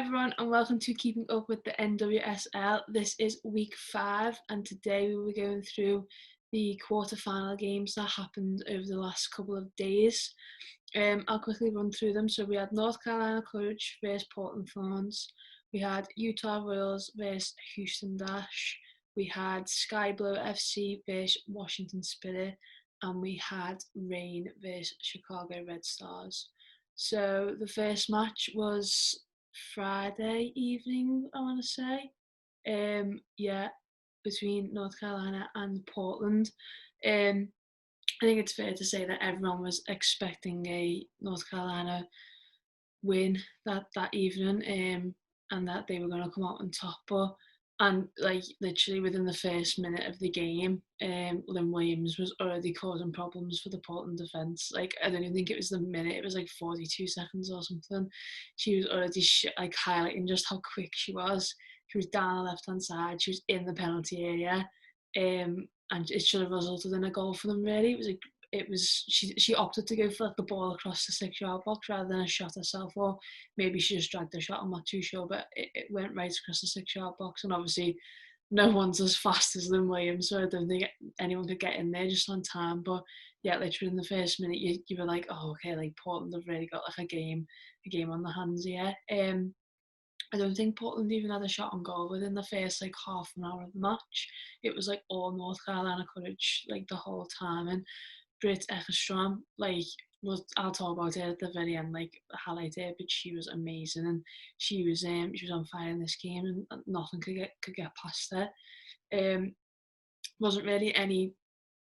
everyone, and welcome to Keeping Up with the NWSL. This is week 5, and today we were going through the quarter-final games that happened over the last couple of days. I'll quickly run through them. So we had North Carolina Courage versus Portland Thorns. We had Utah Royals versus Houston Dash. We had Sky Blue FC versus Washington Spirit. And we had Reign versus Chicago Red Stars. So the first match was Friday evening, I want to say. Between North Carolina and Portland. I think it's fair to say that everyone was expecting a North Carolina win that evening, and that they were going to come out on top. And like literally within the first minute of the game, Lynn Williams was already causing problems for the Portland defence. Like I don't even think it was the minute; it was like 42 seconds or something. She was already highlighting just how quick she was. She was down the left-hand side. She was in the penalty area, and it should have resulted in a goal for them. Really, she opted to go for like the ball across the 6-yard box rather than a shot herself, or maybe she just dragged the shot. I'm not too sure, but it went right across the 6-yard box, and obviously no one's as fast as Lynn Williams, so I don't think anyone could get in there just on time. But yeah, literally in the first minute, you were like, oh, okay, like Portland have really got like a game on the hands here. I don't think Portland even had a shot on goal within the first like half an hour of the match. It was like all North Carolina Courage like the whole time, and Britt Eckerstrom, I'll talk about it at the very end, like highlight it, but she was amazing, and she was on fire in this game, and nothing could get past her. Wasn't really any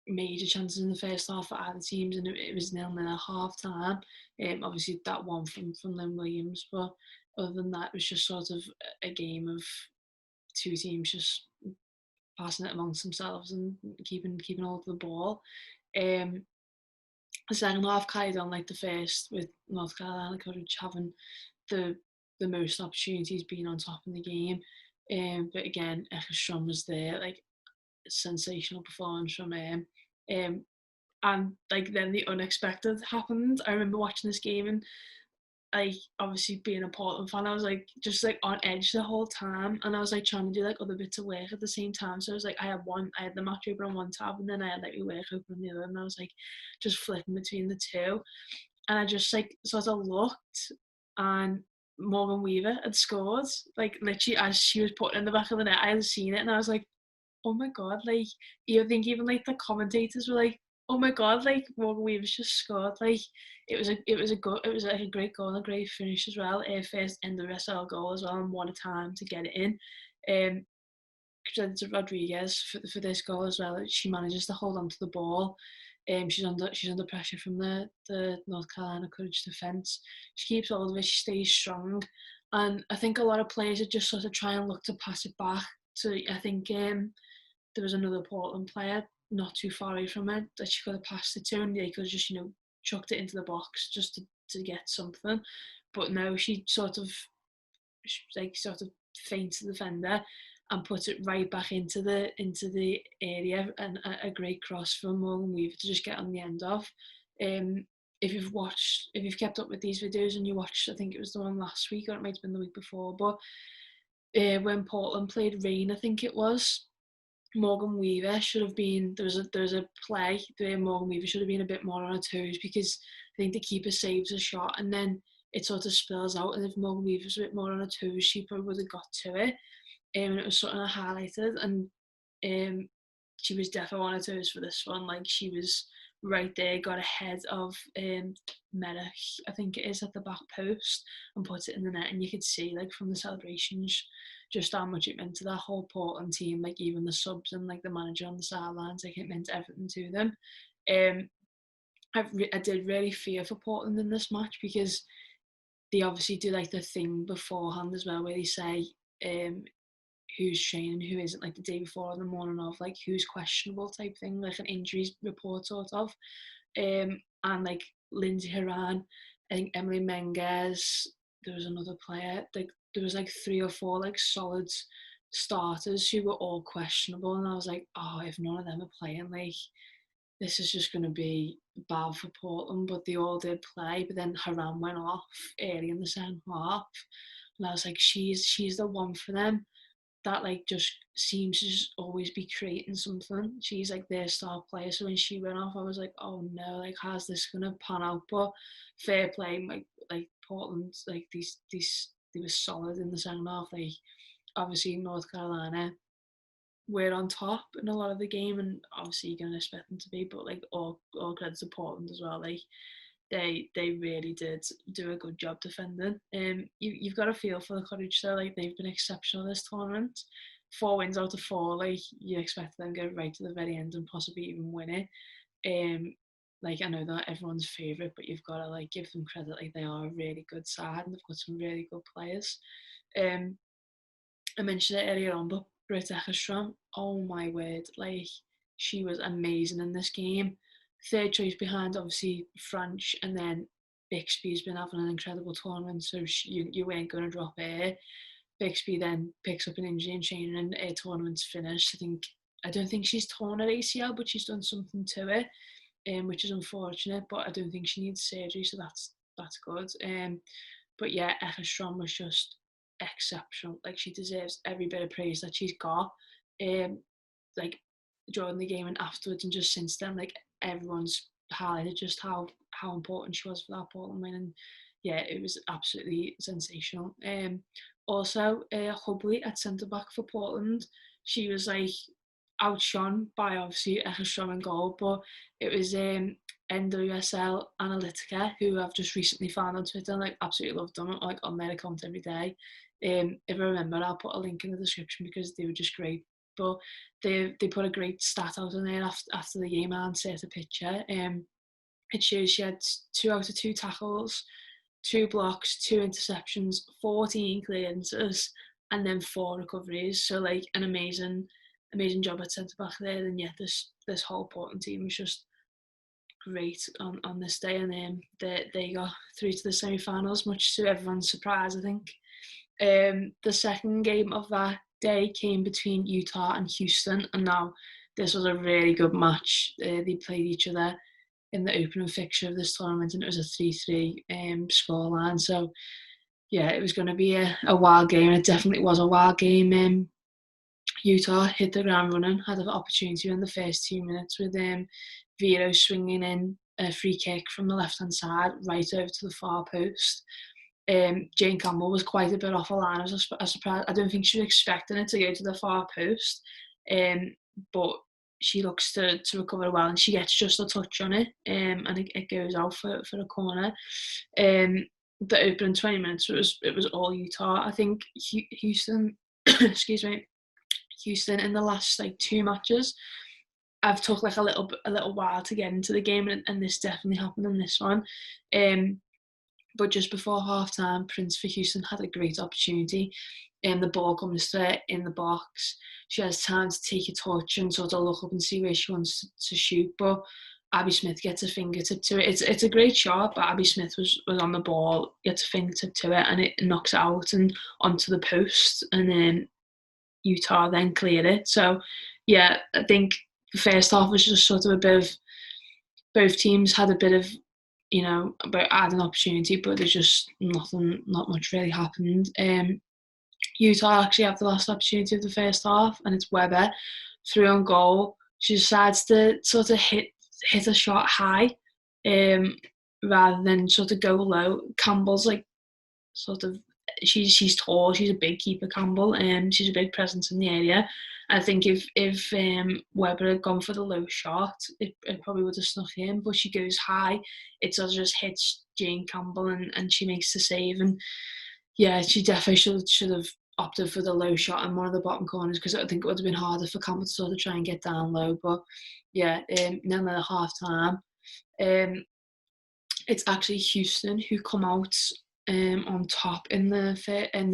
major chances in the first half for either teams, and it was 0-0 at half time. Obviously that one from Lynn Williams, but other than that, it was just sort of a game of two teams just passing it amongst themselves and keeping hold of the ball. The second half carried on like the first, with North Carolina Courage having the most opportunities, being on top in the game. But again, Eckerstrom was there, like sensational performance from him. And like then the unexpected happened. I remember watching this game, and like obviously being a Portland fan, I was like just like on edge the whole time, and I was like trying to do like other bits of work at the same time. So I was like, I had the match open on one tab, and then I had like my work open on the other, and I was like just flipping between the two, and I just like sort of looked, and Morgan Weaver had scored, like literally as she was putting in the back of the net. I had seen it, and I was like, oh my god, like you think even like the commentators were like, oh my god, like Morgan Weaver's just scored. Like it was like a great goal and a great finish as well. First NWSL goal as well, and what a time to get it in. Credit to Rodriguez for this goal as well. She manages to hold on to the ball. She's under pressure from the North Carolina Courage defence. She keeps hold of it. She stays strong, and I think a lot of players are just sort of try and look to pass it back. So I think there was another Portland player not too far away from her that she could have passed it to, and they could have just chucked it into the box just to get something. But no, she sort of feints the defender and puts it right back into the area, and a great cross from Morgan Weaver to just get on the end of. If you've kept up with these videos and you watched, I think it was the one last week, or it might have been the week before, but when Portland played Reign, I think it was, Morgan Weaver should have been, there was a play where Morgan Weaver should have been a bit more on her toes, because I think the keeper saves a shot and then it sort of spills out, and if Morgan Weaver was a bit more on her toes, she probably would have got to it. And it was something I highlighted, and she was definitely on her toes for this one. Like she was right there, got ahead of Merrick, I think it is, at the back post, and put it in the net, and you could see like from the celebrations just how much it meant to that whole Portland team, like even the subs and like the manager on the sidelines, like it meant everything to them. I did really fear for Portland in this match, because they obviously do like the thing beforehand as well, where they say who's training, who isn't, like the day before or the morning of, like who's questionable type thing, like an injuries report sort of. And like Lindsay Horan, I think Emily Menges, there was another player, like there was like 3 or 4 like solid starters who were all questionable, and I was like, oh, if none of them are playing, like this is just going to be bad for Portland. But they all did play, but then Haran went off early in the second half, and I was like, she's the one for them that like just seems to just always be creating something. She's like their star player. So when she went off, I was like, oh no, like how's this gonna pan out? But fair play, like Portland, like these they were solid in the second half. Like obviously North Carolina were on top in a lot of the game, and obviously you're gonna expect them to be. But like all credit to Portland as well. Like they really did do a good job defending. You've got a feel for the Courage though. Like they've been exceptional this tournament. 4 wins out of 4. Like you expect them to go right to the very end and possibly even win it. Like I know they're not everyone's favourite, but you've got to like give them credit. Like they are a really good side and they've got some really good players. Um, I mentioned it earlier on, but Britt Eckerstrom, oh my word, like she was amazing in this game. Third choice behind obviously French, and then Bixby's been having an incredible tournament, so you weren't going to drop her. Bixby then picks up an injury in training, and her tournament's finished. I don't think she's torn her ACL, but she's done something to it, which is unfortunate. But I don't think she needs surgery, so that's good. But yeah, Eckerstrom was just exceptional. Like she deserves every bit of praise that she's got. Like during the game and afterwards, and just since then, like everyone's highlighted just how important she was for that Portland win. And yeah, it was absolutely sensational. Also, Hubley at centre back for Portland, she was like outshone by obviously Eckerstrom in goal, but it was NWSL Analytica, who I've just recently found on Twitter, and like absolutely loved them, like on their account every day. If I remember, I'll put a link in the description because they were just great. But they put a great stat out on there after the game and set a picture. It shows she had 2 out of 2 tackles, 2 blocks, 2 interceptions, 14 clearances, and then 4 recoveries. So like an amazing job at centre back there. And yeah, this whole Portland team was just great on this day, and they got through to the semi-finals, much to everyone's surprise, I think. The second game of that day came between Utah and Houston, and now this was a really good match. They played each other in the opening fixture of this tournament, and it was a 3-3 scoreline. So yeah, it was going to be a wild game. It definitely was a wild game. Utah hit the ground running, had an opportunity in the first 2 minutes with Vero swinging in a free kick from the left-hand side right over to the far post. Jane Campbell was quite a bit off her line. I was surprised. I don't think she was expecting it to go to the far post, but she looks to recover well, and she gets just a touch on it, and it goes out for a corner. The opening 20 minutes, it was all Utah. I think Houston, excuse me, Houston in the last like 2 matches, I've took like a little while to get into the game, and this definitely happened in this one. But just before half time, Prince for Houston had a great opportunity. The ball comes to her in the box. She has time to take a touch and sort of look up and see where she wants to shoot. But Abby Smith gets a fingertip to it. It's a great shot, but Abby Smith was on the ball, gets a fingertip to it, and it knocks it out and onto the post. And then Utah then cleared it. So, yeah, I think the first half was just sort of a bit of, both teams had a bit of, about adding opportunity, but there's just not much really happened. Utah actually have the last opportunity of the first half, and it's Weber through on goal. She decides to sort of hit a shot high, rather than sort of go low. Campbell's like sort of, she's tall, she's a big keeper, Campbell, and she's a big presence in the area. I think if Weber had gone for the low shot, it probably would have snuck in, but she goes high. It sort of just hits Jane Campbell, and she makes the save. And yeah, she definitely should have opted for the low shot in one of the bottom corners, because I think it would have been harder for Campbell to sort of try and get down low. But yeah, then at half time, it's actually Houston who come out on top in the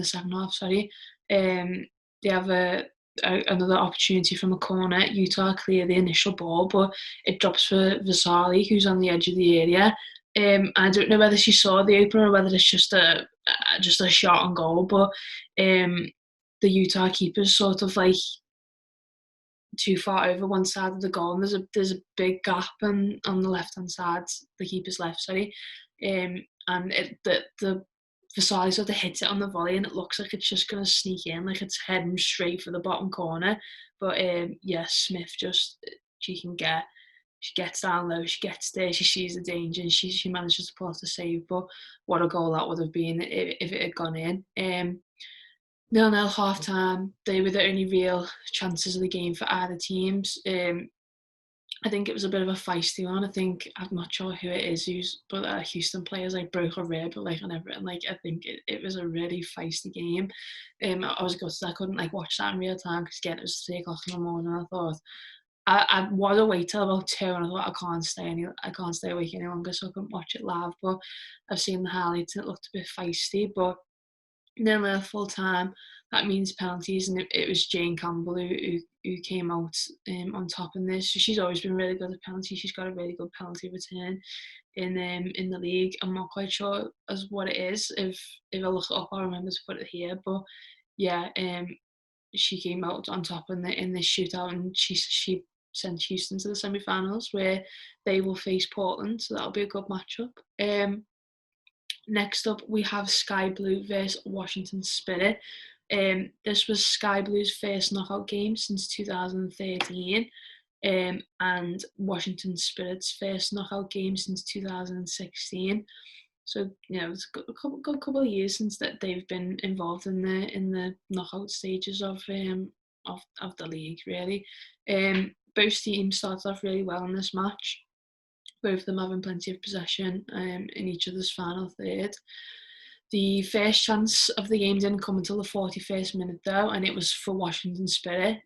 second half. Sorry, they have another opportunity from a corner. Utah clear the initial ball, but it drops for Vasali, who's on the edge of the area. I don't know whether she saw the opener or whether it's just a shot on goal, but the Utah keeper's sort of like too far over one side of the goal, and there's a big gap on the left hand side, the keeper's left, sorry, and the Vasali sort of hits it on the volley and it looks like it's just going to sneak in, like it's heading straight for the bottom corner. But yeah, Smith just, she can get, she gets down low, she gets there, she sees the danger, and she manages to pull off the save. But what a goal that would have been if it had gone in. 0-0 half time. They were the only real chances of the game for either teams. I think it was a bit of a feisty one. I think, I'm not sure who it is but Houston players like broke a rib, like, and everything. Like, I think it was a really feisty game. I was gutted I couldn't like watch that in real time because again it was 3 o'clock in the morning. I thought I was awake till about 2, and I thought I can't stay awake any longer, so I couldn't watch it live. But I've seen the highlights and it looked a bit feisty. But 0-0 full time. That means penalties, and it was Jane Campbell who came out on top in this. So she's always been really good at penalties. She's got a really good penalty return in the league. I'm not quite sure as what it is. If I look it up, I'll remember to put it here. But yeah, she came out on top in this shootout, and she sent Houston to the semi-finals where they will face Portland. So that'll be a good matchup. Next up, we have Sky Blue versus Washington Spirit. This was Sky Blue's first knockout game since 2013, and Washington Spirit's first knockout game since 2016. So it's a good couple of years since that they've been involved in the knockout stages of the league. Really, both teams started off really well in this match. Both of them having plenty of possession in each other's final third. The first chance of the game didn't come until the 41st minute though, and it was for Washington Spirit.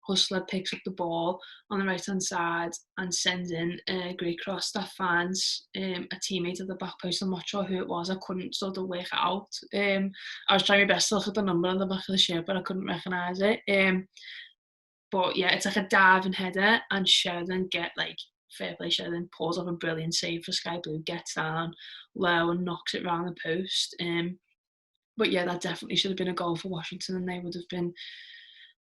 Hustler picks up the ball on the right hand side and sends in a great cross that finds a teammate at the back post. I'm not sure who it was. I couldn't sort of work it out. I was trying my best to look at the number on the back of the shirt, but I couldn't recognise it. But yeah, it's like a diving header, and Sheridan fair play Sheridan pulls off a brilliant save for Sky Blue, gets down low and knocks it round the post. But yeah, that definitely should have been a goal for Washington, and they would have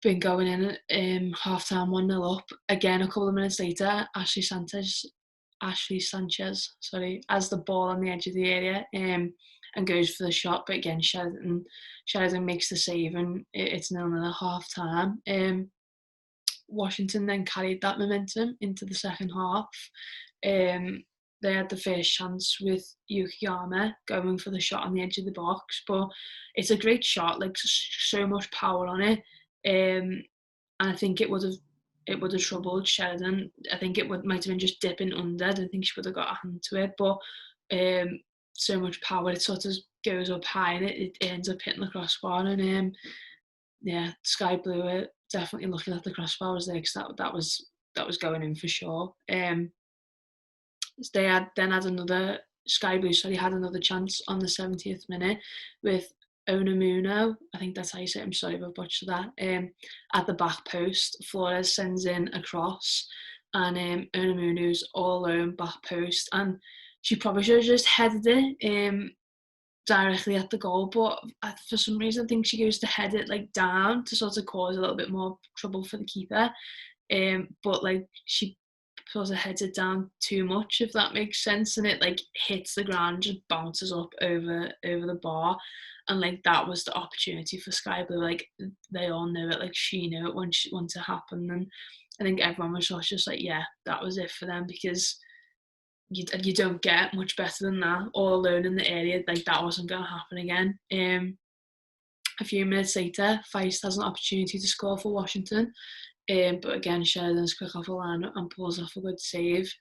been going in at half time 1-0 up. Again, a couple of minutes later, Ashley Sanchez, has the ball on the edge of the area and goes for the shot. But again, Sheridan makes the save, and it's 0-0 at half time. Washington then carried that momentum into the second half. They had the first chance with Yukiyama going for the shot on the edge of the box, but it's a great shot, like so much power on it. And I think it would have troubled Sheridan. I think might have been just dipping under. I don't think she would have got a hand to it, but so much power, it sort of goes up high and it ends up hitting the crossbar. And yeah, Sky Blue are definitely looking at the crossbar was there, because that was going in for sure. They had another Sky Blue. Had another chance on the 70th minute with Onamuno. I think that's how you say it. I'm sorry if I butchered that. At the back post, Flores sends in a cross, and Onamuno's all alone back post, and she probably should have just headed it directly at the goal, but for some reason I think she goes to head it like down to sort of cause a little bit more trouble for the keeper. But like she sort of heads it down too much, if that makes sense, and it like hits the ground, just bounces up over the bar, and like that was the opportunity for Sky Blue. Like they all knew it, like she knew it once it happened, and I think everyone was just like, yeah, that was it for them, because you don't get much better than that, all alone in the area. Like that wasn't going to happen again. A few minutes later, Feist has an opportunity to score for Washington, but again, Sheridan's quick off the line and pulls off a good save.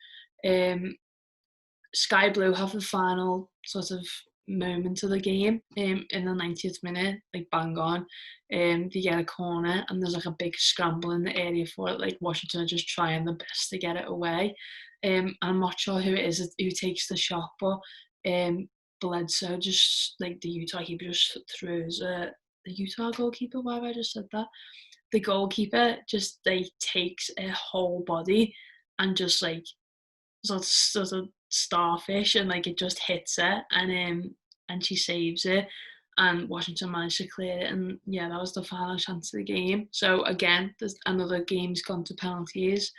Sky Blue have the final sort of moment of the game in the 90th minute, like bang on. They get a corner and there's like a big scramble in the area for it. Like Washington are just trying their best to get it away. I'm not sure who it is who takes the shot, but Bledsoe just, like the Utah keeper, just throws the Utah goalkeeper. Why have I just said that? The goalkeeper just like takes a whole body and just like sort of starfish, and like it just hits her, and she saves it, and Washington managed to clear it, and yeah, that was the final chance of the game. So again, there's another game's gone to penalties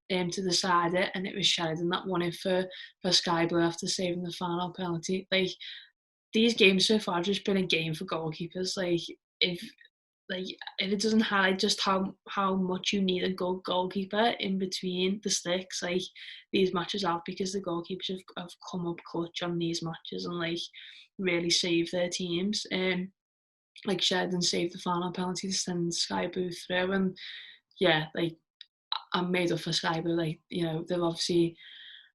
to decide it, and it was Sheridan that won it for Sky Blue after saving the final penalty. Like these games so far have just been a game for goalkeepers. If like if it doesn't highlight just how much you need a good goalkeeper in between the sticks, like these matches have, because the goalkeepers have come up clutch on these matches and like really saved their teams. Like Sheridan saved the final penalty to send Sky Blue through, and yeah, like I'm made up for Sky Blue. Like, you know, they've obviously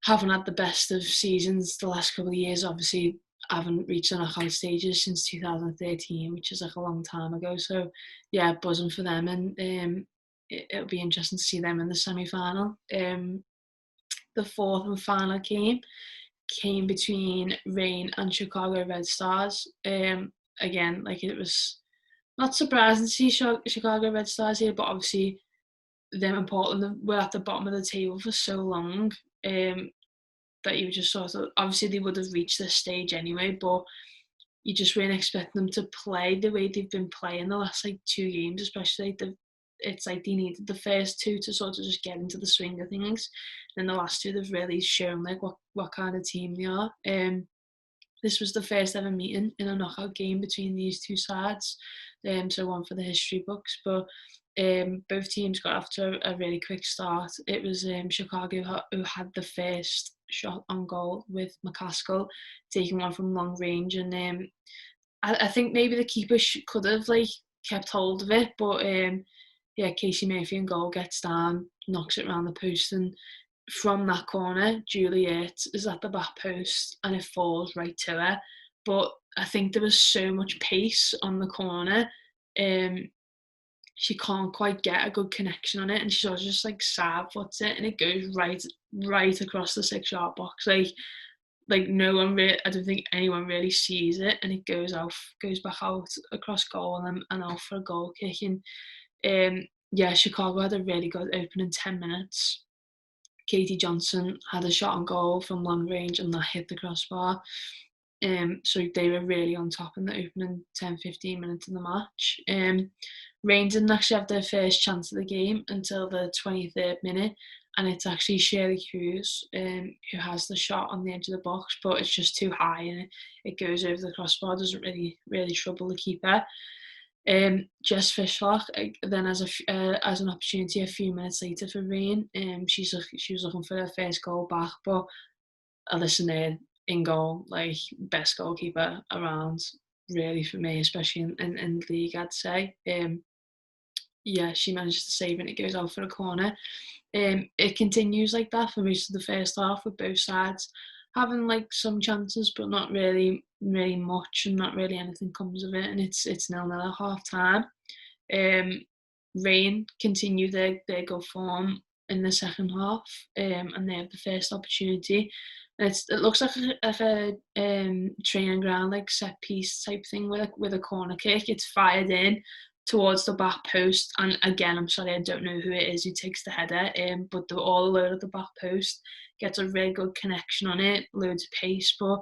haven't had the best of seasons the last couple of years. Obviously, haven't reached the knockout stages since 2013, which is like a long time ago. So, yeah, buzzing for them, and it'll be interesting to see them in the semi-final. The fourth and final game came between Reign and Chicago Red Stars. Again, like it was not surprising to see Chicago Red Stars here, but obviously them and Portland were at the bottom of the table for so long, that you just sort of, obviously they would have reached this stage anyway, but you just weren't expecting them to play the way they've been playing the last like 2 games, especially it's like they needed the first two to sort of just get into the swing of things. And the last two, they've really shown like what kind of team they are. This was the first ever meeting in a knockout game between these two sides, so one for the history books. But both teams got off to a really quick start. It was Chicago who had the first shot on goal with McCaskill taking one from long range, and I think maybe the keeper could have like kept hold of it, but yeah, Casey Murphy in goal gets down, knocks it around the post, and from that corner, Juliet is at the back post and it falls right to her. But I think there was so much pace on the corner, um, she can't quite get a good connection on it, and she sort of just like side foots it, and it goes right across the 6 yard box. Like no one really, I don't think anyone really sees it, and it goes back out across goal and out for a goal kick. And yeah, Chicago had a really good opening 10 minutes. Katie Johnson had a shot on goal from long range and that hit the crossbar. So they were really on top in the opening 10-15 minutes of the match. Reign didn't actually have their first chance of the game until the 23rd minute, and it's actually Shirley Hughes who has the shot on the edge of the box, but it's just too high and it goes over the crossbar, doesn't really trouble the keeper. Jess Fishlock then has an opportunity a few minutes later for Reign. She was looking for her first goal back, but Alyssa in goal, like best goalkeeper around, really for me, especially in the league, I'd say. Yeah, she managed to save it. It goes out for a corner. It continues like that for most of the first half, with both sides having like some chances, but not really much, and not really anything comes of it. And it's 0-0 at half time. Reign continue their good form in the second half, and they have the first opportunity. It looks like a training ground, like set piece type thing with a corner kick. It's fired in towards the back post, and again, I'm sorry, I don't know who it is who takes the header, but they're all alone at the back post. Gets a really good connection on it, loads of pace, but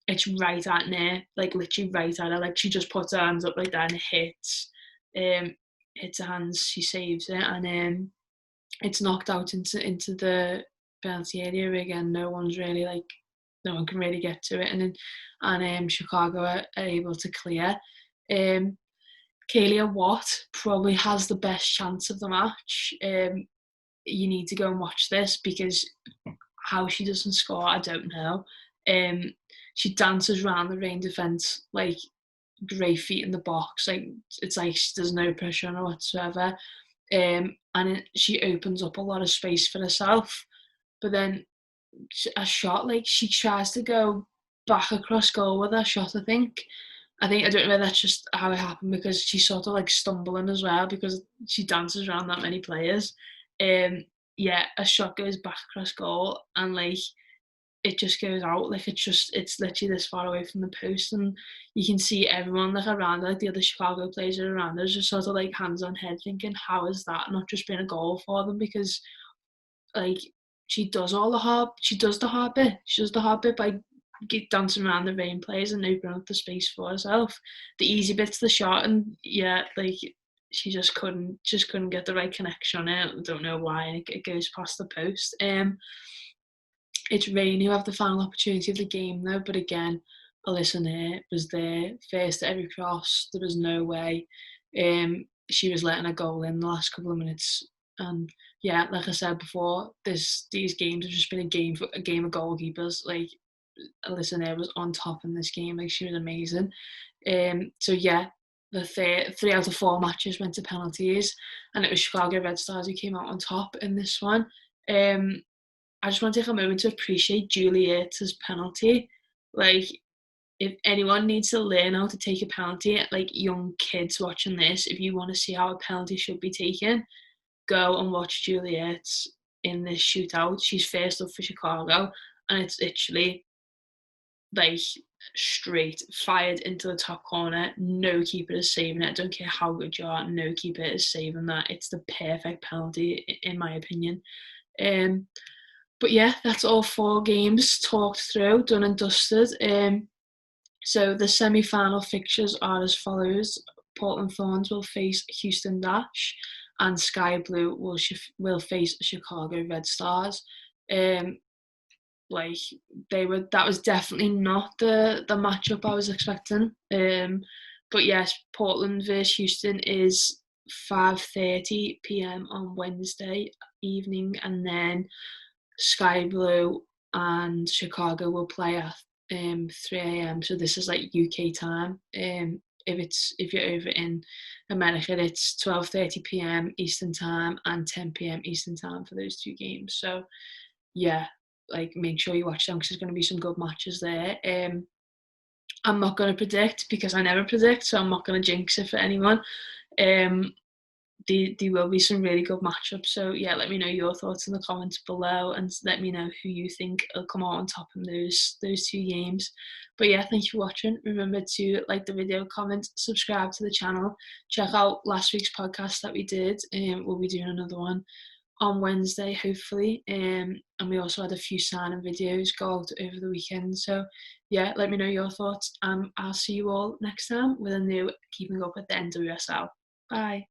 it's right at Nair, like literally right at her. Like she just puts her hands up like that and it hits her hands. She saves it, and it's knocked out into the penalty area again. No one can really get to it, and Chicago are able to clear. Kalia Watt probably has the best chance of the match. You need to go and watch this, because how she doesn't score, I don't know. She dances around the Reign defence like great feet in the box. Like it's like there's no pressure on her whatsoever. She opens up a lot of space for herself. But then a shot, like she tries to go back across goal with her shot, I don't know whether that's just how it happened, because she's sort of like stumbling as well, because she dances around that many players. Yeah, a shot goes back across goal, and like it just goes out. Like it's literally this far away from the post, and you can see everyone like around, like the other Chicago players are around us, just sort of like hands on head, thinking, how is that not just been a goal for them? Because like she does the hard bit. She does the hard bit by dancing around the Reign players and opening up the space for herself. The easy bit's the shot, and yeah, like she just couldn't get the right connection on it. I don't know why. It goes past the post. It's Reign who have the final opportunity of the game though, but again, Alyssa Nair was there, first at every cross. There was no way she was letting a goal in the last couple of minutes. And yeah, like I said before, these games have just been a game of goalkeepers. Like Alyssa Nair was on top in this game. Like, she was amazing. So yeah, the 3 out of 4 matches went to penalties, and it was Chicago Red Stars who came out on top in this one. I just want to take a moment to appreciate Juliet's penalty. Like, if anyone needs to learn how to take a penalty, like young kids watching this, if you want to see how a penalty should be taken, go and watch Juliet in this shootout. She's first up for Chicago, and it's literally like straight fired into the top corner. No keeper is saving it. I don't care how good you are, no keeper is saving that. It's the perfect penalty, in my opinion. But yeah, that's all 4 games talked through, done and dusted. So the semi-final fixtures are as follows: Portland Thorns will face Houston Dash, and Sky Blue will face Chicago Red Stars. Like, that was definitely not the matchup I was expecting. But yes, Portland versus Houston is 5:30 p.m. on Wednesday evening, and then Sky Blue and Chicago will play at 3 a.m. So this is like UK time. If you're over in America, it's 12:30 p.m. Eastern time and 10 p.m. Eastern time for those 2 games. So yeah, like, make sure you watch them, because there's going to be some good matches there. I'm not going to predict, because I never predict, so I'm not going to jinx it for anyone. There will be some really good matchups. So yeah, let me know your thoughts in the comments below, and let me know who you think will come out on top in those 2 games. But yeah, thank you for watching. Remember to like the video, comment, subscribe to the channel. Check out last week's podcast that we did. We'll be doing another one on Wednesday, hopefully. And we also had a few signing videos go out over the weekend. So yeah, let me know your thoughts, and I'll see you all next time with a new Keeping Up with the NWSL. Bye.